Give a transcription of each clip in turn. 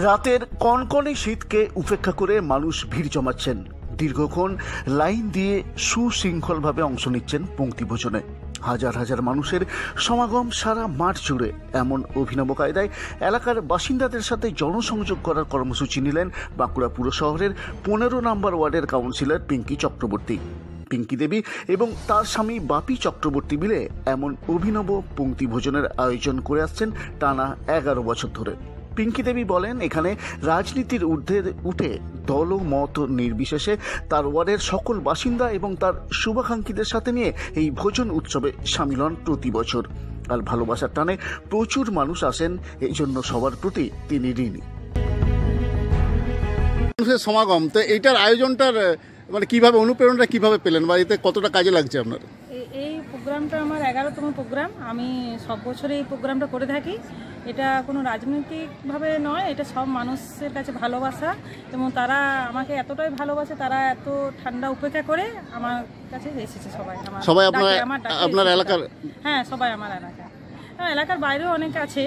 রাতের কনকনে শীতকে উপেক্ষা করে মানুষ ভিড় জমাচ্ছেন। দীর্ঘক্ষণ লাইন দিয়ে সুশৃঙ্খলভাবে অংশ নিচ্ছেন পঙ্ক্তিভোজনে। হাজার হাজার মানুষের সমাগম সারা মাঠ জুড়ে। এমন অভিনব কায়দায় এলাকার বাসিন্দাদের সাথে জনসংযোগ করার কর্মসূচি নিলেন বাঁকুড়া পুর শহরের 15 নম্বর ওয়ার্ডের কাউন্সিলর পিঙ্কি চক্রবর্তী। পিঙ্কি দেবী এবং তার স্বামী বাপি চক্রবর্তী মিলে এমন অভিনব পঙ্ক্তিভোজনের আয়োজন করে আসছেন টানা 11 বছর ধরে। পিঙ্কি দেবী বলেন, এখানে রাজনীতির ঊর্ধ্বে উঠে দল ও মত নির্বিশেষে তার ওয়ার্ডের সকল বাসিন্দা এবং তার শুভাকাঙ্ক্ষীদের সাথে নিয়ে এই ভোজন উৎসবে সামিল হন প্রতি বছর। আর ভালোবাসার টানে প্রচুর মানুষ আসেন, এই জন্য সবার প্রতি তিনি ঋণী। মানুষের সমাগম, তো এইটার আয়োজনটার মানে কিভাবে অনুপ্রেরণা কিভাবে পেলেন বা এতে কতটা কাজে লাগছে আপনার? এই প্রোগ্রামটা আমার 11তম প্রোগ্রাম। আমি সব বছরই এই প্রোগ্রামটা করে থাকি। এটা কোনো রাজনৈতিকভাবে নয়, এটা সব মানুষের কাছে ভালোবাসা, এবং তারা আমাকে এতটাই ভালোবাসে, তারা এত ঠান্ডা উপেক্ষা করে আমার কাছে এসেছে সবাই। সবাই আপনার এলাকার? হ্যাঁ, সবাই আমার এলাকার বাইরেও অনেক আছে,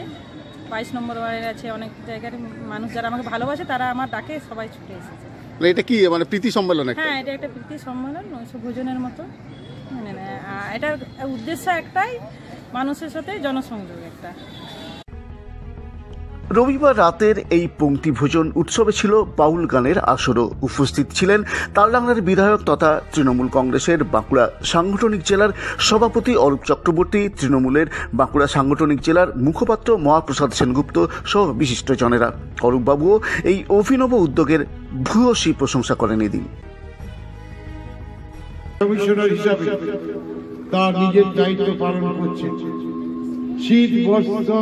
22 নম্বর ওয়ার্ডের আছে, অনেক জায়গার মানুষ যারা আমাকে ভালোবাসে তারা আমার ডাকে সবাই ছুটে এসেছে। এটা কি মানে প্রীতি সম্মেলন? হ্যাঁ, এটা একটা প্রীতি সম্মেলন, নৈশ ভোজনের মতো। এটার উদ্দেশ্য একটাই, মানুষের সাথে জনসংযোগ একটা। রবিবার রাতের এই পঙ্ক্তিভোজন উৎসবে ছিল বাউল গানের আসরও। উপস্থিত ছিলেন তালডাংরার বিধায়ক তথা তৃণমূল কংগ্রেসের বাঁকুড়া সাংগঠনিক জেলার সভাপতি অরূপ চক্রবর্তী, তৃণমূলের বাঁকুড়া সাংগঠনিক জেলার মুখপাত্র মহাপ্রসাদ সেনগুপ্ত সহ বিশিষ্টজনেরা। অরূপবাবুও এই অভিনব উদ্যোগের ভূয়সী প্রশংসা করেন। এদিন কমিশনার হিসাবে তার নিজের দায়িত্ব পালন করছে। শীত বস্ত্র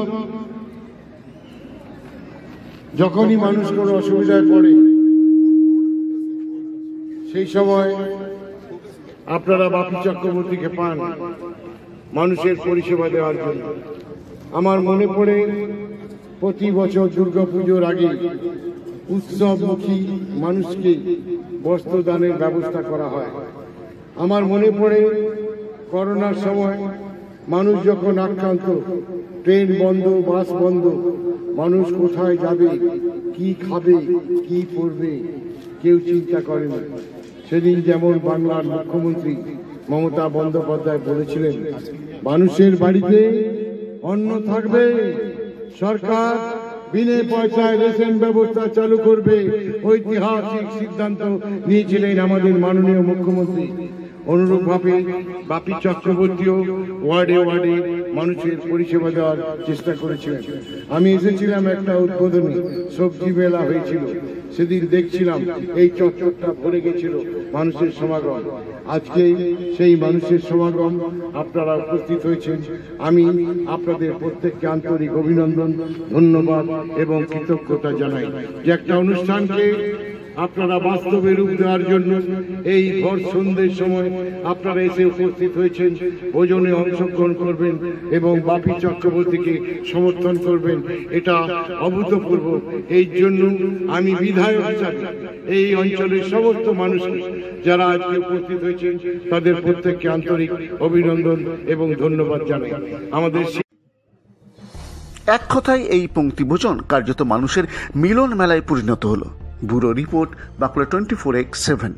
যখনই মানুষ কোনো অসুবিধায় পড়ে, সেই সময় আপনারা বাপি চক্রবর্তীকে পান মানুষের পরিষেবা দেওয়ার জন্য। আমার মনে পড়ে প্রতি বছর দুর্গাপুজোর আগে উৎসবমুখী মানুষকে বস্ত্রদানের ব্যবস্থা করা হয়। আমার মনে পড়ে করোনার সময় মানুষ যখন আক্রান্ত, ট্রেন বন্ধ, বাস বন্ধ, মানুষ কোথায় যাবে, কি খাবে, কি পরবে, কেউ চিন্তা করে না। সেদিন যেমন বাংলার মুখ্যমন্ত্রী মমতা বন্দ্যোপাধ্যায় বলেছিলেন, মানুষের বাড়িতে অন্ন থাকবে, সরকার বিনে পয়সায় রেশন ব্যবস্থা চালু করবে। ঐতিহাসিক সিদ্ধান্ত নিয়েছিলেন আমাদের মাননীয় মুখ্যমন্ত্রী। অনুরূপভাবে বাপি চক্রবর্তীও ওয়ার্ডে ওয়ার্ডে মানুষের পরিষেবা দেওয়ার চেষ্টা করেছিলেন। আমি এসেছিলাম একটা উদ্বোধনী সবজি মেলা হয়েছিল, সেদিন দেখছিলাম এই চত্বরটা ভরে গেছিল মানুষের সমাগম। আজকে সেই মানুষের সমাগম আপনারা উপস্থিত হয়েছেন। আমি আপনাদের প্রত্যেককে আন্তরিক অভিনন্দন, ধন্যবাদ এবং কৃতজ্ঞতা জানাই যে একটা অনুষ্ঠানকে আপনারা বাস্তবে রূপ দেওয়ার জন্য এই ভর সন্ধ্যের সময় আপনারা এসে উপস্থিত হয়েছেন। ভোজনে অংশগ্রহণ করবেন এবং বাপি চক্রবর্তীকে সমর্থন করবেন, এটা অভূতপূর্ব। এই জন্য আমি বিধায়ক হিসাবে এই অঞ্চলের সমস্ত মানুষকে যারা আজকে উপস্থিত হয়েছেন তাদের প্রত্যেককে আন্তরিক অভিনন্দন এবং ধন্যবাদ জানাই। আমাদের এক কথায় এই পঙ্ক্তিভোজন কার্যত মানুষের মিলন মেলায় পরিণত হলো। Bureau report, Bankura 24x7।